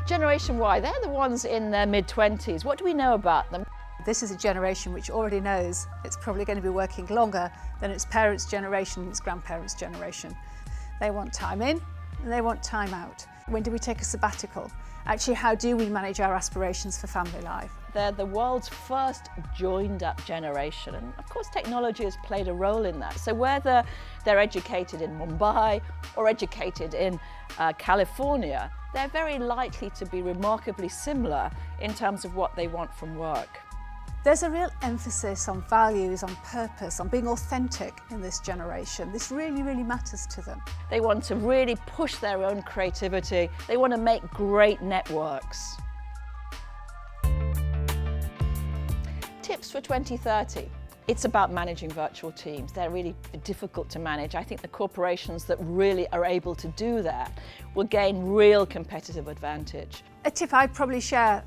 Generation Y, they're the ones in their mid-20s. What do we know about them? This is a generation which already knows it's probably going to be working longer than its parents' generation and its grandparents' generation. They want time in and they want time out. When do we take a sabbatical? Actually, how do we manage our aspirations for family life? They're the world's first joined-up generation, and of course technology has played a role in that. So whether they're educated in Mumbai or educated in California, they're very likely to be remarkably similar in terms of what they want from work. There's a real emphasis on values, on purpose, on being authentic in this generation. This really, really matters to them. They want to really push their own creativity. They want to make great networks. Tips for 2030. It's about managing virtual teams. They're really difficult to manage. I think the corporations that really are able to do that will gain real competitive advantage. A tip I'd probably share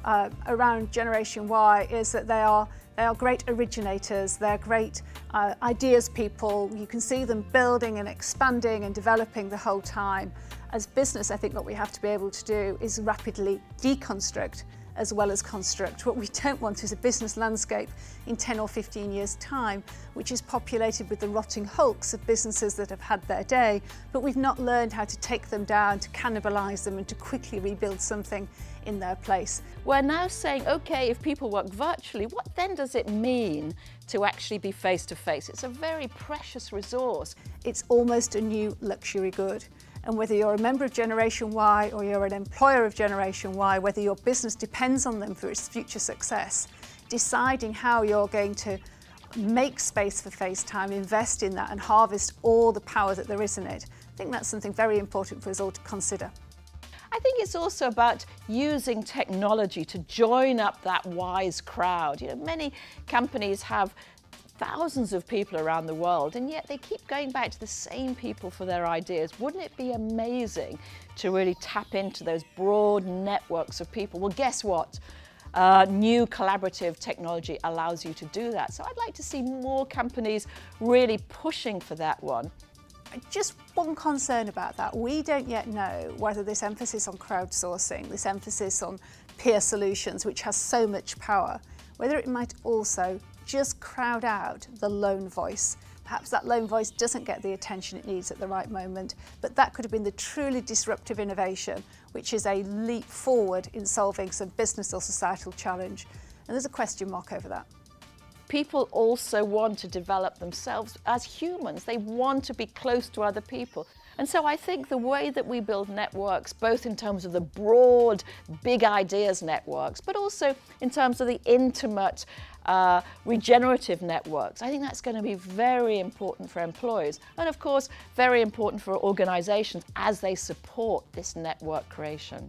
around Generation Y is that they are great originators, they're great ideas people. You can see them building and expanding and developing the whole time. As business, I think what we have to be able to do is rapidly deconstruct as well as construct. What we don't want is a business landscape in 10 or 15 years' time, which is populated with the rotting hulks of businesses that have had their day, but we've not learned how to take them down, to cannibalise them and to quickly rebuild something in their place. We're now saying, okay, if people work virtually, what then does it mean to actually be face-to-face? It's a very precious resource. It's almost a new luxury good. And whether you're a member of Generation Y or you're an employer of Generation Y, whether your business depends on them for its future success, deciding how you're going to make space for FaceTime, invest in that and harvest all the power that there is in it, I think that's something very important for us all to consider. I think it's also about using technology to join up that wise crowd. You know, many companies have thousands of people around the world, and yet they keep going back to the same people for their ideas. Wouldn't it be amazing to really tap into those broad networks of people? Well, guess what? New collaborative technology allows you to do that. So I'd like to see more companies really pushing for that one. Just one concern about that. We don't yet know whether this emphasis on crowdsourcing, this emphasis on peer solutions, which has so much power, whether it might also just crowd out the lone voice. Perhaps that lone voice doesn't get the attention it needs at the right moment, but that could have been the truly disruptive innovation, which is a leap forward in solving some business or societal challenge. And there's a question mark over that. People also want to develop themselves as humans. They want to be close to other people. And so I think the way that we build networks, both in terms of the broad, big ideas networks, but also in terms of the intimate, regenerative networks, I think that's going to be very important for employers. And of course, very important for organizations as they support this network creation.